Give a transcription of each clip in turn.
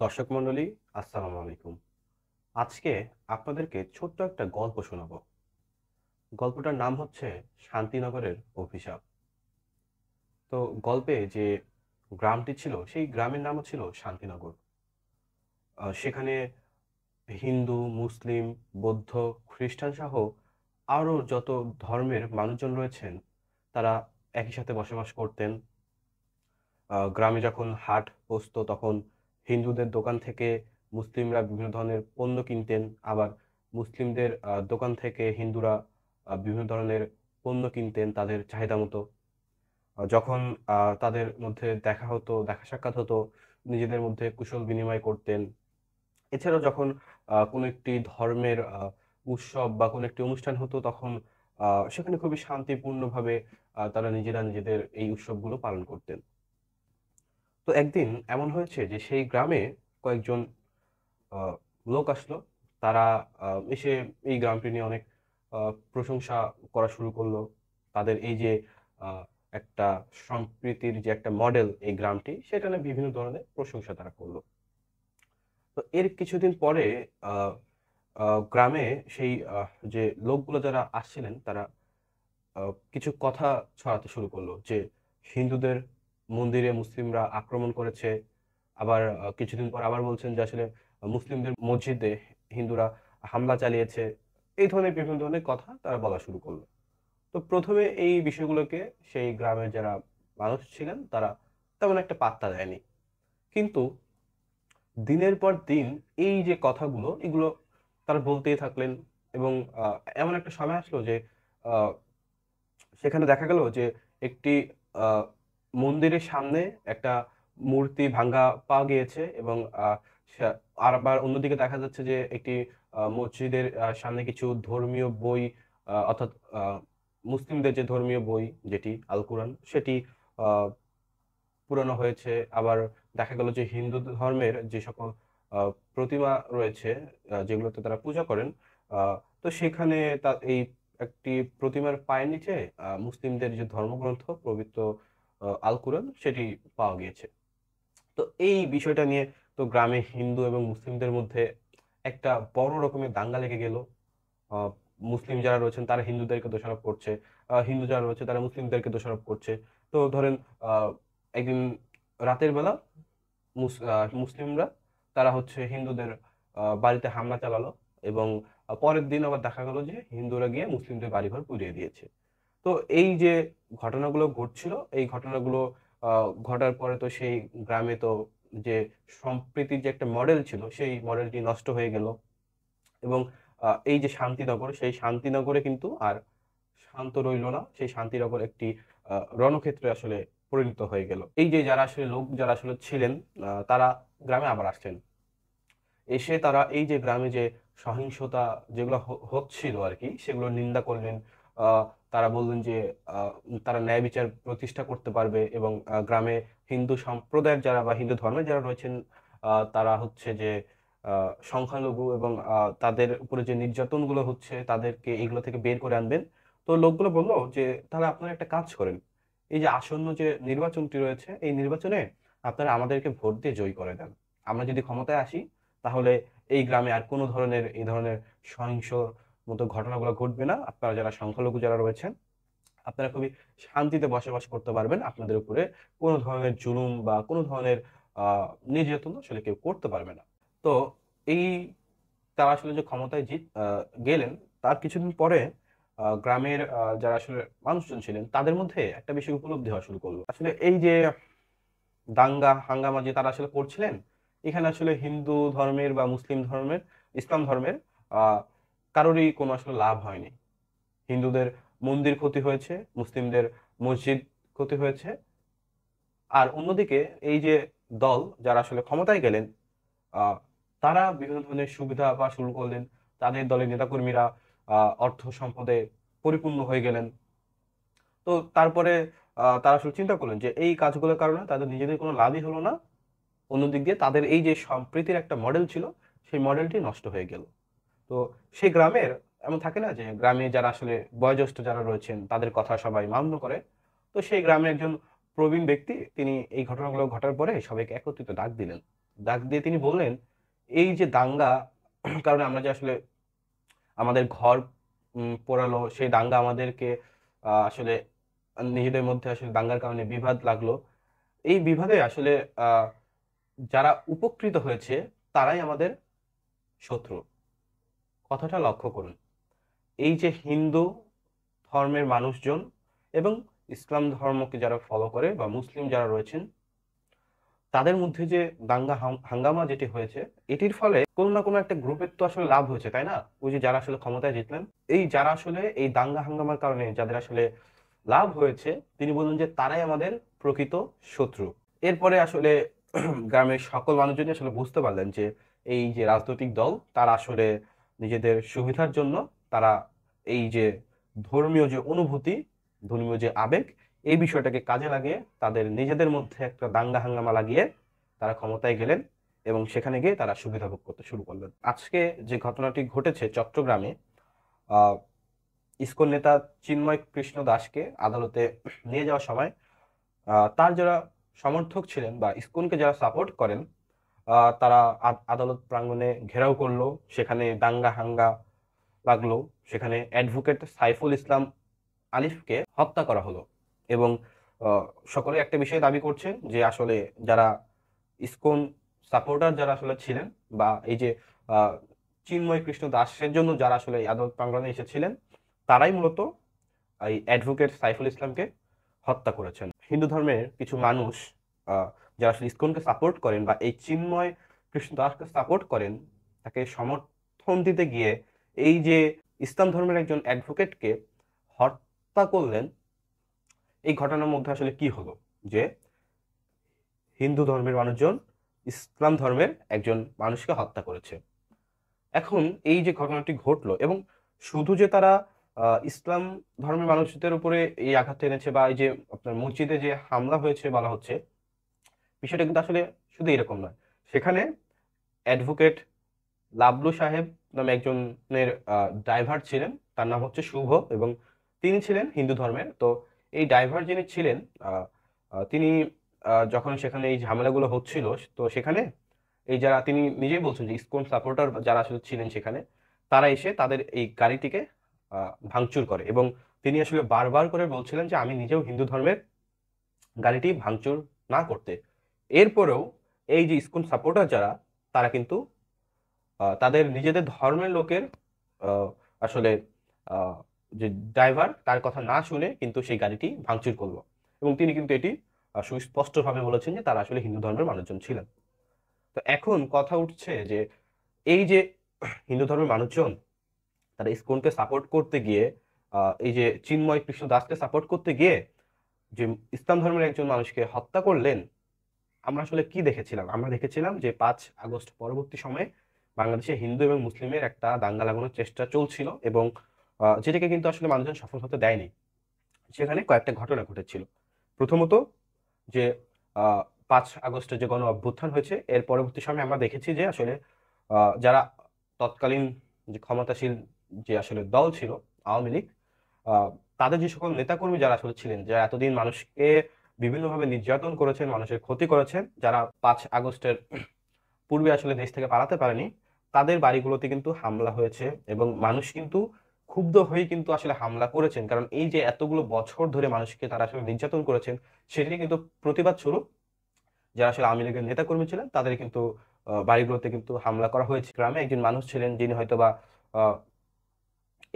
দর্শক মণ্ডলী, আসসালামু আলাইকুম। আজকে আপনাদেরকে ছোট্ট একটা গল্প শোনাবো। গল্পটার নাম হচ্ছে শান্তিনগরের অভিশাপ। তো গল্পে যে গ্রামটি ছিল সেই গ্রামের নামও ছিল শান্তিনগর। সেখানে হিন্দু, মুসলিম, বৌদ্ধ, খ্রিস্টান সহ আরও যত ধর্মের মানুষজন রয়েছেন তারা একই সাথে বসবাস করতেন। গ্রামে যখন হাট বসতো তখন হিন্দুদের দোকান থেকে মুসলিমরা বিভিন্ন ধরনের পণ্য কিনতেন। আবার মুসলিমদের দোকান থেকে হিন্দুরা বিভিন্ন ধরনের পণ্য কিনতেন তাদের চাহিদা মতো। যখন তাদের মধ্যে দেখা হতো, দেখা সাক্ষাৎ হতো, নিজেদের মধ্যে কুশল বিনিময় করতেন। এছাড়াও যখন কোনো একটি ধর্মের উৎসব বা কোনো একটি অনুষ্ঠান হতো তখন সেখানে খুবই শান্তিপূর্ণভাবে তারা নিজেরা নিজেদের এই উৎসবগুলো পালন করতেন। তো একদিন এমন হয়েছে যে সেই গ্রামে কয়েকজন আ লোক আসলো। তারা এসে এই গ্রামটি নিয়ে অনেক প্রশংসা করা শুরু করলো। তাদের এই যে আ একটা সম্প্রীতির যে একটা মডেল এই গ্রামটি, সেটা নিয়ে বিভিন্ন ধরনের প্রশংসা তারা করল। তো এর কিছুদিন পরে আ আ গ্রামে সেই যে লোকগুলো যারা আসছিলেন তারা আ কিছু কথা ছড়াতে শুরু করলো যে হিন্দুদের মন্দিরে মুসলিমরা আক্রমণ করেছে। আবার কিছুদিন পর আবার বলছেন যে আসলে মুসলিমদের মসজিদে হিন্দুরা হামলা চালিয়েছে। এই ধরনের বিভিন্ন ধরনের কথা তারা বলা শুরু করল। তো ১ম এ এই বিষয়গুলোকে সেই গ্রামের যারা মানুষ ছিলেন তারা তেমন একটা পাত্তা দেয়নি। কিন্তু দিনের পর দিন এই যে কথাগুলো এগুলো তারা বলতেই থাকলেন এবং আ এমন একটা সময় আসলো যে আ সেখানে দেখা গেল যে একটি আ মন্দিরের সামনে একটা মূর্তি ভাঙ্গা পাওয়া গিয়েছে এবং সা আর আবার অন্যদিকে দেখা যাচ্ছে যে একটি মসজিদের সামনে কিছু ধর্মীয় বই অর্থাৎ আ মুসলিমদের যে ধর্মীয় বই যেটি আল কুরআন সেটি আ পুরানো হয়েছে। আবার দেখা গেল যে হিন্দু ধর্মের যে সকল আ প্রতিমা রয়েছে যেগুলোতে তারা পূজা করেন, আ তো সেখানে এই একটি প্রতিমার পায়ের নিচে মুসলিমদের যে ধর্মগ্রন্থ পবিত্র আল কুরআন সেটি পাওয়া গিয়েছে। তো এই বিষয়টা নিয়ে তো গ্রামে হিন্দু এবং মুসলিমদের মধ্যে একটা বড় রকমের দাঙ্গা লেগে গেল। আ মুসলিম যারা রয়েছেন তারা হিন্দুদেরকে দোষারোপ করছে। হিন্দু যারা রয়েছে তারা মুসলিমদেরকে দোষারোপ করছে। তো ধরেন আ একদিন রাতের বেলা মুসলিমরা তারা হচ্ছে হিন্দুদের বাড়িতে হামলা চালালো এবং পরের দিন আবার দেখা গেল যে হিন্দুরা গিয়ে মুসলিমদের বাড়িঘর পুড়িয়ে দিয়েছে। তো এই যে ঘটনাগুলো ঘটছিল, এই ঘটনাগুলো আ ঘটার পরে তো সেই গ্রামে তো যে সম্প্রীতির যে একটা মডেল ছিল, সেই মডেলটি নষ্ট হয়ে গেল এবং এই যে শান্তিনগর, সেই শান্তিনগরে কিন্তু আর শান্ত রইল না। সেই শান্তিনগর একটি রণক্ষেত্রে আসলে পরিণত হয়ে গেল। এই যে যারা আসলে লোক যারা আসলে ছিলেন, তারা গ্রামে আবার আসছেন। এসে তারা এই যে গ্রামে যে সহিংসতা যেগুলো হচ্ছিল আরকি, সেগুলোর নিন্দা করলেন। আ তারা বললেন যে আ তারা ন্যায় বিচার প্রতিষ্ঠা করতে পারবে এবং গ্রামে হিন্দু সম্প্রদায়ের যারা বা হিন্দু ধর্মের যারা রয়েছেন, তারা হচ্ছে যে আ সংখ্যালঘু এবং তাদের উপরে যে নির্যাতনগুলো হচ্ছে তাদেরকে এগুলো থেকে বের করে আনবেন। তো লোকগুলো বলল যে, "তাহলে আপনারা একটা কাজ করেন। এই যে আসন্ন যে নির্বাচনটি রয়েছে, এই নির্বাচনে আপনারা আমাদেরকে ভোট দিয়ে জয়ী করে দেন। আমরা যদি ক্ষমতায় আসি তাহলে এই গ্রামে আর কোন ধরনের এই ধরনের সহিংস মতো ঘটনাগুলো ঘটবে না। আপনারা যারা সংখ্যালঘু যারা রয়েছেন, আপনারা খুবই শান্তিতে বসবাস করতে পারবেন। আপনাদের উপরে কোন ধরনের জুলুম বা কোন ধরনের আ নির্যাতন আসলে কেউ করতে পারবে না। তো এই তারা আসলে যে ক্ষমতায় গেলেন, তার কিছুদিন পরে গ্রামের যারা আসলে মানুষজন ছিলেন, তাদের মধ্যে একটা বিষয় উপলব্ধি হওয়া শুরু করল। আসলে এই যে দাঙ্গা হাঙ্গামা যে তারা আসলে করছিলেন, এখানে আসলে হিন্দু ধর্মের বা মুসলিম ধর্মের, ইসলাম ধর্মের আ কারোরই কোনো আসলে লাভ হয়নি। হিন্দুদের মন্দির ক্ষতি হয়েছে, মুসলিমদের মসজিদ ক্ষতি হয়েছে। আর অন্যদিকে এই যে দল যারা আসলে ক্ষমতায় গেলেন, আ তারা বিভিন্ন ধরনের সুবিধা পাওয়া শুরু করলেন। তাদের দলের নেতাকর্মীরা আ অর্থ সম্পদে পরিপূর্ণ হয়ে গেলেন। তো তারপরে তারা আসলে চিন্তা করলেন যে এই কাজগুলোর কারণে তাদের নিজেদের কোনো লাভই হলো না। অন্যদিক দিয়ে তাদের এই যে সম্প্রীতির একটা মডেল ছিল, সেই মডেলটি নষ্ট হয়ে গেল। তো সেই গ্রামের এমন থাকে না যে গ্রামে যারা আসলে বয়োজ্যেষ্ঠ যারা রয়েছেন তাদের কথা সবাই মান্য করে। তো সেই গ্রামের একজন প্রবীণ ব্যক্তি তিনি এই ঘটনাগুলো ঘটার পরে সবাইকে একত্রিত ডাক দিলেন। ডাক দিয়ে তিনি বললেন, এই যে দাঙ্গা কারণে আমরা যে আসলে আমাদের ঘর পোড়ালো, সেই দাঙ্গা আমাদেরকে আসলে নিজেদের মধ্যে আসলে দাঙ্গার কারণে বিবাদ লাগলো। এই বিবাদে আসলে যারা উপকৃত হয়েছে তারাই আমাদের শত্রু। কথাটা লক্ষ্য করুন। এই যে হিন্দু ধর্মের মানুষজন এবং ইসলাম ধর্মকে যারা ফলো করে বা মুসলিম যারা রয়েছেন, তাদের মধ্যে যে দাঙ্গা হাঙ্গামা যেটি হয়েছে, এটির ফলে কোনো না কোনো একটা গ্রুপের তো আসলে লাভ হয়েছে, তাই না? ওই যে যারা আসলে ক্ষমতায় জিতলেন, এই যারা আসলে এই দাঙ্গা হাঙ্গামার কারণে যাদের আসলে লাভ হয়েছে, তিনি বললেন যে তারাই আমাদের প্রকৃত শত্রু। এরপরে আসলে গ্রামের সকল মানুষজনই আসলে বুঝতে পারলেন যে এই যে রাজনৈতিক দল তারা আসলে নিজেদের সুবিধার জন্য তারা এই যে ধর্মীয় যে অনুভূতি, ধর্মীয় যে আবেগ, এই বিষয়টাকে কাজে লাগিয়ে তাদের নিজেদের মধ্যে একটা দাঙ্গা হাঙ্গামা লাগিয়ে তারা ক্ষমতায় গেলেন এবং সেখানে গিয়ে তারা সুবিধা ভোগ করতে শুরু করলেন। আজকে যে ঘটনাটি ঘটেছে চট্টগ্রামে, আহ ইসকন নেতা চিন্ময় কৃষ্ণ দাসকে আদালতে নিয়ে যাওয়ার সময় তার যারা সমর্থক ছিলেন বা ইসকনকে যারা সাপোর্ট করেন, তারা আদালত প্রাঙ্গণে ঘেরাও করলো, সেখানে দাঙ্গা হাঙ্গা লাগলো, সেখানে অ্যাডভোকেট সাইফুল ইসলাম আলিফকে হত্যা করা হলো এবং সকলে একটা বিষয় দাবি করছেন যে আসলে যারা ইসকন সাপোর্টার যারা আসলে ছিলেন বা এই যে চিন্ময় কৃষ্ণ দাসের জন্য যারা আসলে আদালত প্রাঙ্গণে এসেছিলেন, তারাই মূলত এই অ্যাডভোকেট সাইফুল ইসলামকে হত্যা করেছেন। হিন্দু ধর্মের কিছু মানুষ যারা আসলে ইসকনকে সাপোর্ট করেন বা এই চিন্ময় কৃষ্ণ দাসকে সাপোর্ট করেন, তাকে সমর্থন দিতে গিয়ে এই যে ইসলাম ধর্মের একজন অ্যাডভোকেটকে হত্যা করলেন, এই ঘটনার মধ্যে আসলে কি হলো যে হিন্দু ধর্মের মানুষজন ইসলাম ধর্মের একজন মানুষকে হত্যা করেছে। এখন এই যে ঘটনাটি ঘটলো এবং শুধু যে তারা ইসলাম ধর্মের মানুষদের উপরে এই আঘাত এনেছে বা এই যে আপনার মসজিদে যে হামলা হয়েছে বলা হচ্ছে, বিষয়টা কিন্তু আসলে শুধু এরকম নয়। সেখানে অ্যাডভোকেট লাবলু সাহেব নামে একজনের ড্রাইভার ছিলেন, তার নাম হচ্ছে শুভ এবং তিনি ছিলেন হিন্দু ধর্মের। তো এই ড্রাইভার যিনি ছিলেন, তিনি যখন সেখানে এই ঝামেলাগুলো হচ্ছিল, তো সেখানে এই যারা তিনি নিজেই বলছেন যে ইসকন সাপোর্টার যারা আসলে ছিলেন সেখানে, তারা এসে তাদের এই গাড়িটিকে ভাঙচুর করে এবং তিনি আসলে বারবার করে বলছিলেন যে আমি নিজেও হিন্দু ধর্মের, গাড়িটি ভাঙচুর না করতে। এরপরেও এই যে ইসকন সাপোর্টার যারা, তারা কিন্তু তাদের নিজেদের ধর্মের লোকের আসলে যে ড্রাইভার তার কথা না শুনে কিন্তু সেই গাড়িটি ভাঙচুর করলো এবং তিনি কিন্তু এটি সুস্পষ্টভাবে বলেছেন যে তারা আসলে হিন্দু ধর্মের মানুষজন ছিলেন। তো এখন কথা উঠছে যে এই যে হিন্দু ধর্মের মানুষজন তারা ইসকনকে সাপোর্ট করতে গিয়ে, এই যে চিন্ময় কৃষ্ণ দাসকে সাপোর্ট করতে গিয়ে যে ইসলাম ধর্মের একজন মানুষকে হত্যা করলেন, আমরা আসলে কি দেখেছিলাম? আমরা দেখেছিলাম যে ৫ আগস্ট পরবর্তী সময়ে বাংলাদেশে হিন্দু এবং মুসলিমের একটা দাঙ্গা লাগানোর চেষ্টা চলছিল এবং যেটাকে কিন্তু আসলে মানুষজন সফল হতে দেয়নি। সেখানে কয়েকটা ঘটনা ঘটেছিল। প্রথমত যে ৫ আগস্টে যে গণ অভ্যুত্থান হয়েছে, এর পরবর্তী সময়ে আমরা দেখেছি যে আসলে যারা তৎকালীন যে ক্ষমতাশীল যে আসলে দল ছিল আওয়ামী লীগ, তাদের যে সকল নেতাকর্মী যারা আসলে ছিলেন, যারা এতদিন মানুষকে বিভিন্নভাবে নির্যাতন করেছেন, মানুষের ক্ষতি করেছেন, যারা ৫ আগস্টের পূর্বে আসলে দেশ থেকে পালাতে পারেনি, তাদের বাড়িগুলোতে কিন্তু হামলা হয়েছে এবং মানুষ কিন্তু ক্ষুব্ধ হয়ে কিন্তু আসলে হামলা করেছেন। কারণ এই যে এতগুলো বছর ধরে মানুষকে তারা আসলে নির্যাতন করেছেন, সেটি কিন্তু প্রতিবাদ স্বরূপ যারা আসলে আওয়ামী লীগের নেতাকর্মী ছিলেন তাদের কিন্তু বাড়িগুলোতে কিন্তু হামলা করা হয়েছে। গ্রামে একজন মানুষ ছিলেন যিনি হয়তোবা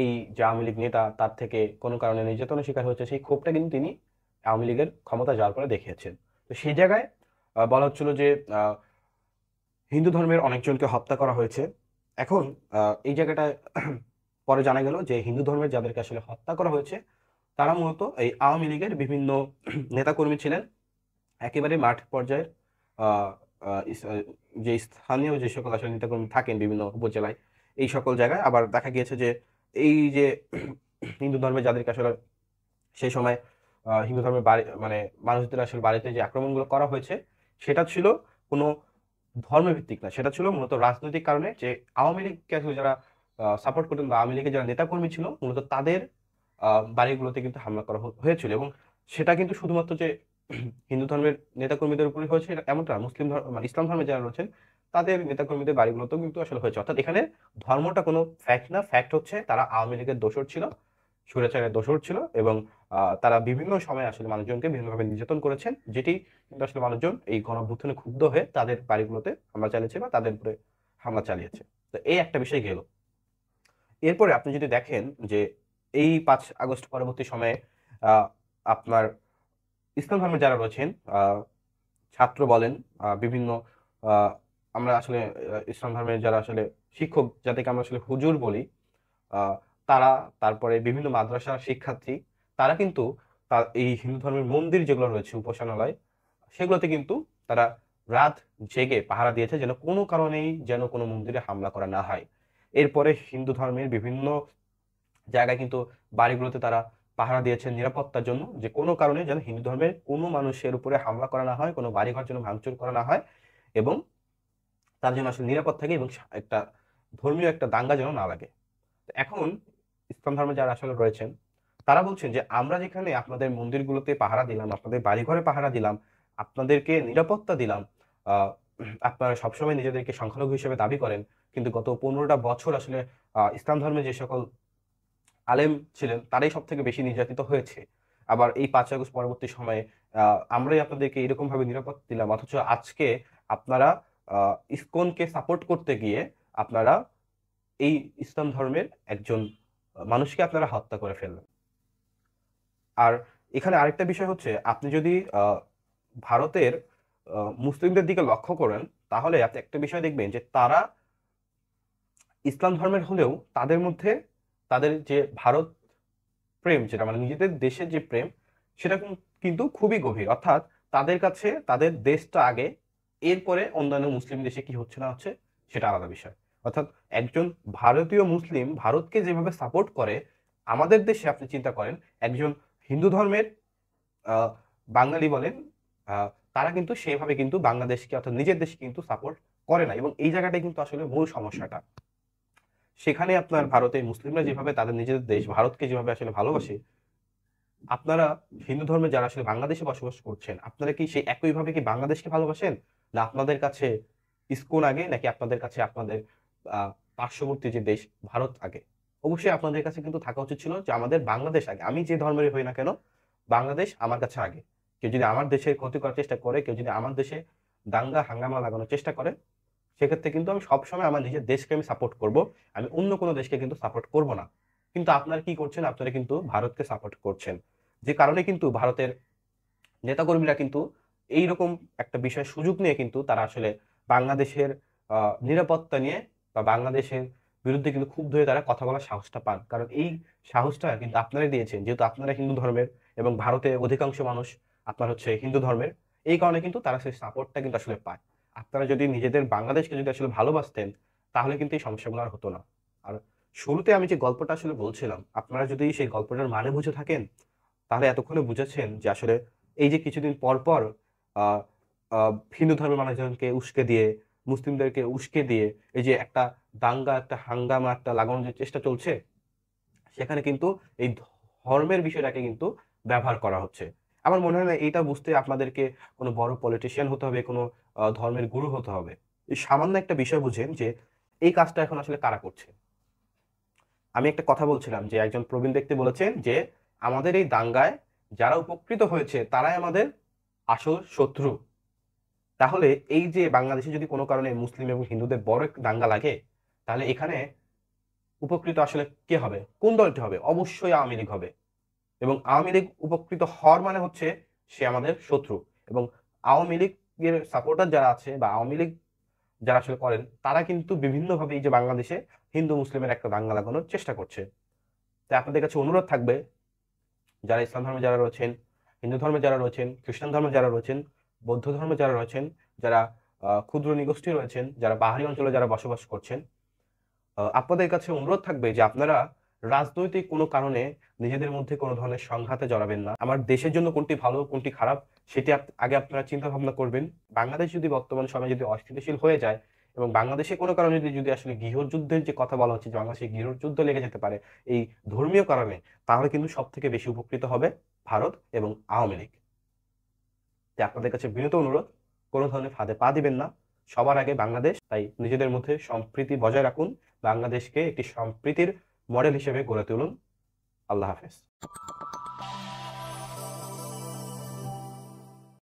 এই যে আওয়ামী লীগ নেতা তার থেকে কোনো কারণে নির্যাতনের শিকার হয়েছে, সেই ক্ষোভটা কিন্তু তিনি আওয়ামী লীগের ক্ষমতা যাওয়ার পরে দেখিয়েছেন। তো সেই জায়গায় বলা হচ্ছিল যে হিন্দু ধর্মের অনেকজনকে হত্যা করা হয়েছে। এখন এই জায়গাটায় পরে জানা গেল যে হিন্দু ধর্মের যাদেরকে আসলে হত্যা করা হয়েছে তারা মূলত এই আওয়ামী লীগের বিভিন্ন নেতাকর্মী ছিলেন, একেবারে মাঠ পর্যায়ের যে স্থানীয় যে সকল আসলে নেতাকর্মী থাকেন বিভিন্ন উপজেলায়, এই সকল জায়গায়। আবার দেখা গিয়েছে যে এই যে হিন্দু ধর্মের যাদেরকে আসলে সেই সময় হিন্দু ধর্মের বাড়ি মানে মানুষদের আসলে বাড়িতে যে আক্রমণগুলো করা হয়েছে, সেটা ছিল কোনো ধর্মভিত্তিক না, সেটা ছিল মূলত রাজনৈতিক কারণে। যে আওয়ামী লীগকে আসলে যারা সাপোর্ট করতেন বা আওয়ামী লীগের যারা নেতাকর্মী ছিল, মূলত তাদের বাড়িগুলোতে কিন্তু হামলা করা হয়েছিল এবং সেটা কিন্তু শুধুমাত্র যে হিন্দু ধর্মের নেতাকর্মীদের উপরে হয়েছে এমনটা মুসলিম ধর্ম মানে ইসলাম ধর্মে যারা রয়েছেন তাদের নেতাকর্মীদের বাড়িগুলোতেও কিন্তু আসলে হয়েছে। অর্থাৎ এখানে ধর্মটা কোনো ফ্যাক্ট না, ফ্যাক্ট হচ্ছে তারা আওয়ামী লীগের দোসর ছিল, স্বৈরাচারের দোসর ছিল, এবং তারা বিভিন্ন সময় আসলে মানুষজনকে বিভিন্নভাবে নির্যাতন করেছেন, যেটি কিন্তু আসলে মানুষজন এই গণঅভ্যুত্থানে ক্ষুব্ধ হয়ে তাদের বাড়িগুলোতে হামলা চালিয়েছে বা তাদের উপরে হামলা চালিয়েছে। তো এই একটা বিষয় গেল। এরপরে আপনি যদি দেখেন যে এই 5 আগস্ট পরবর্তী সময়ে আহ, আপনার ইসলাম ধর্মে যারা রয়েছেন, ছাত্র বলেন, বিভিন্ন আহ, আমরা আসলে ইসলাম ধর্মের যারা আসলে শিক্ষক, যাদেরকে আমরা আসলে হুজুর বলি, আহ, তারা, তারপরে বিভিন্ন মাদ্রাসার শিক্ষার্থী, তারা কিন্তু এই হিন্দু ধর্মের মন্দির যেগুলো রয়েছে উপাসনালয়, সেগুলোতে কিন্তু তারা রাত জেগে পাহারা দিয়েছে যেন কোনো কারণেই যেন কোনো মন্দিরে হামলা করা না হয়। এরপরে হিন্দু ধর্মের বিভিন্ন জায়গায় কিন্তু বাড়িগুলোতে তারা পাহারা দিয়েছেন নিরাপত্তার জন্য, যে কোনো কারণে যেন হিন্দু ধর্মের কোনো মানুষের উপরে হামলা করা না হয়, কোনো বাড়িঘর যেন ভাঙচুর করা না হয়, এবং তার জন্য আসলে নিরাপদ থাকে, এবং একটা ধর্মীয় একটা দাঙ্গা যেন না লাগে। তো এখন ইসলাম ধর্মে যারা আসলে রয়েছেন তারা বলছেন যে আমরা যেখানে আপনাদের মন্দিরগুলোতে পাহারা দিলাম, আপনাদের বাড়িঘরে পাহারা দিলাম, আপনাদেরকে নিরাপত্তা দিলাম, আহ আপনারা সবসময় নিজেদেরকে সংখ্যালঘু হিসেবে দাবি করেন, কিন্তু গত 15টা বছর আসলে ইসলাম ধর্মে যে সকল আলেম ছিলেন তারাই সব থেকে বেশি নির্যাতিত হয়েছে। আবার এই 5 আগস্ট পরবর্তী সময়ে আমরাই আপনাদেরকে এরকম ভাবে নিরাপত্তা দিলাম, অথচ আজকে আপনারা ইসকনকে সাপোর্ট করতে গিয়ে আপনারা এই ইসলাম ধর্মের একজন মানুষকে আপনারা হত্যা করে ফেললেন। আর এখানে আরেকটা বিষয় হচ্ছে, আপনি যদি ভারতের মুসলিমদের দিকে লক্ষ্য করেন, তাহলে আপনি একটা বিষয় দেখবেন যে তারা ইসলাম ধর্মের হলেও তাদের মধ্যে তাদের যে ভারত প্রেম, যেটা মানে নিজেদের দেশের যে প্রেম, সেটা কিন্তু খুবই গভীর। অর্থাৎ তাদের কাছে তাদের দেশটা আগে, এরপরে অন্যান্য মুসলিম দেশে কি হচ্ছে না হচ্ছে সেটা আলাদা বিষয়। অর্থাৎ একজন ভারতীয় মুসলিম ভারতকে যেভাবে সাপোর্ট করে, আমাদের দেশে আপনি চিন্তা করেন একজন হিন্দু ধর্মের আহ, বাঙালি বলেন, আহ, তারা কিন্তু সেভাবে কিন্তু বাংলাদেশকে অর্থাৎ নিজের দেশকে কিন্তু সাপোর্ট করে না, এবং এই জায়গাটাই কিন্তু আসলে মূল সমস্যাটা। সেখানে আপনার ভারতে মুসলিমরা যেভাবে তাদের নিজেদের দেশ ভারতকে যেভাবে আসলে ভালোবাসে, আপনারা হিন্দু ধর্মে যারা আসলে বাংলাদেশে বসবাস করছেন, আপনারা কি সেই একইভাবে কি বাংলাদেশকে ভালোবাসেন, না আপনাদের কাছে ইসকন আগে, নাকি আপনাদের কাছে আপনাদের আহ পার্শ্ববর্তী যে দেশ ভারত আগে? অবশ্যই আপনাদের কাছে কিন্তু থাকা উচিত ছিল যে আমাদের বাংলাদেশ আগে, আমি যে ধর্মেরই হই না কেন বাংলাদেশ আমার কাছে আগে। কেউ যদি আমার দেশের ক্ষতি করার চেষ্টা করে, কেউ যদি আমার দেশে দাঙ্গা হাঙ্গামা লাগানোর চেষ্টা করে, সেক্ষেত্রে কিন্তু আমি সবসময় আমার নিজের দেশকে আমি সাপোর্ট করব, আমি অন্য কোনো দেশকে কিন্তু সাপোর্ট করব না। কিন্তু আপনারা কি করছেন, আপনারা কিন্তু ভারতকে সাপোর্ট করছেন, যে কারণে কিন্তু ভারতের নেতাকর্মীরা কিন্তু এইরকম একটা বিষয় সুযোগ নিয়ে কিন্তু তারা আসলে বাংলাদেশের নিরাপত্তা নিয়ে বা বাংলাদেশের বিরুদ্ধে কিন্তু ক্ষুব্ধ হয়ে তারা কথা বলার সাহসটা পান। কারণ এই সাহসটা কিন্তু আপনারাই দিয়েছেন, যেহেতু আপনারা হিন্দু ধর্মের এবং ভারতে অধিকাংশ মানুষ আপনার হচ্ছে হিন্দু ধর্মের, এই কারণে কিন্তু তারা সেই সাপোর্টটা কিন্তু আসলে পায়। আপনারা যদি নিজেদের বাংলাদেশকে যদি আসলে ভালোবাসতেন, তাহলে কিন্তু এই সমস্যাগুলো আর হতো না। আর শুরুতে আমি যে গল্পটা আসলে বলছিলাম, আপনারা যদি সেই গল্পটার মানে বুঝে থাকেন, তাহলে এতক্ষণে বুঝেছেন যে আসলে এই যে কিছুদিন পর পর আহ, হিন্দু ধর্মের মানুষজনকে উস্কে দিয়ে, মুসলিমদেরকে উস্কে দিয়ে এই যে একটা দাঙ্গা, একটা হাঙ্গামা, একটা লাগানোর যে চেষ্টা চলছে, সেখানে কিন্তু এই ধর্মের বিষয়টাকে কিন্তু ব্যবহার করা হচ্ছে। আমার মনে হয় না এটা বুঝতে আপনাদেরকে কোনো বড় পলিটিশিয়ান হতে হবে, কোনো ধর্মের গুরু হতে হবে। এই সামান্য একটা বিষয় বুঝেন যে এই কাজটা এখন আসলে কারা করছে। আমি একটা কথা বলছিলাম যে একজন প্রবীণ ব্যক্তি বলেছেন যে আমাদের এই দাঙ্গায় যারা উপকৃত হয়েছে তারাই আমাদের আসল শত্রু। তাহলে এই যে বাংলাদেশে যদি কোনো কারণে মুসলিম এবং হিন্দুদের বড় একটা দাঙ্গা লাগে, তাহলে এখানে উপকৃত আসলে কে হবে, কোন দলটি হবে? অবশ্যই আওয়ামী লীগ হবে। এবং আওয়ামী লীগ উপকৃত হওয়ার মানে হচ্ছে সে আমাদের শত্রু। এবং আওয়ামী লীগের সাপোর্টার যারা আছে বা আওয়ামী লীগ যারা আসলে করেন, তারা কিন্তু বিভিন্নভাবে এই যে বাংলাদেশে হিন্দু মুসলিমের একটা দাঙ্গা লাগানোর চেষ্টা করছে। তাই আপনাদের কাছে অনুরোধ থাকবে, যারা ইসলাম ধর্মে যারা রয়েছেন, হিন্দু ধর্মে যারা রয়েছেন, খ্রিস্টান ধর্মে যারা রয়েছেন, বৌদ্ধ ধর্মে যারা রয়েছেন, যারা ক্ষুদ্র নিগোষ্ঠী রয়েছেন, যারা পাহাড়ি অঞ্চলে যারা বসবাস করছেন, আপনাদের কাছে অনুরোধ থাকবে যে আপনারা রাজনৈতিক কোনো কারণে নিজেদের মধ্যে কোনো ধরনের সংঘাতে জড়াবেন না। আমার দেশের জন্য কোনটি ভালো কোনটি খারাপ সেটি আগে আপনারা চিন্তা ভাবনা করবেন। বাংলাদেশ যদি বর্তমান সময়ে যদি অস্থিতিশীল হয়ে যায়, এবং বাংলাদেশে কোনো কারণে যদি যদি আসলে গৃহযুদ্ধের যে কথা বলা হচ্ছে যে বাংলাদেশে গৃহযুদ্ধ লেগে যেতে পারে এই ধর্মীয় কারণে, তাহলে কিন্তু সব থেকে বেশি উপকৃত হবে ভারত এবং আওয়ামী লীগ। তাই আপনাদের কাছে বিনীত অনুরোধ, কোনো ধরনের ফাঁদে পা দিবেন না। সবার আগে বাংলাদেশ, তাই নিজেদের মধ্যে সম্প্রীতি বজায় রাখুন। বাংলাদেশকে একটি সম্প্রীতির মডেল হিসেবে গড়ে তুলুন। আল্লাহ হাফেজ।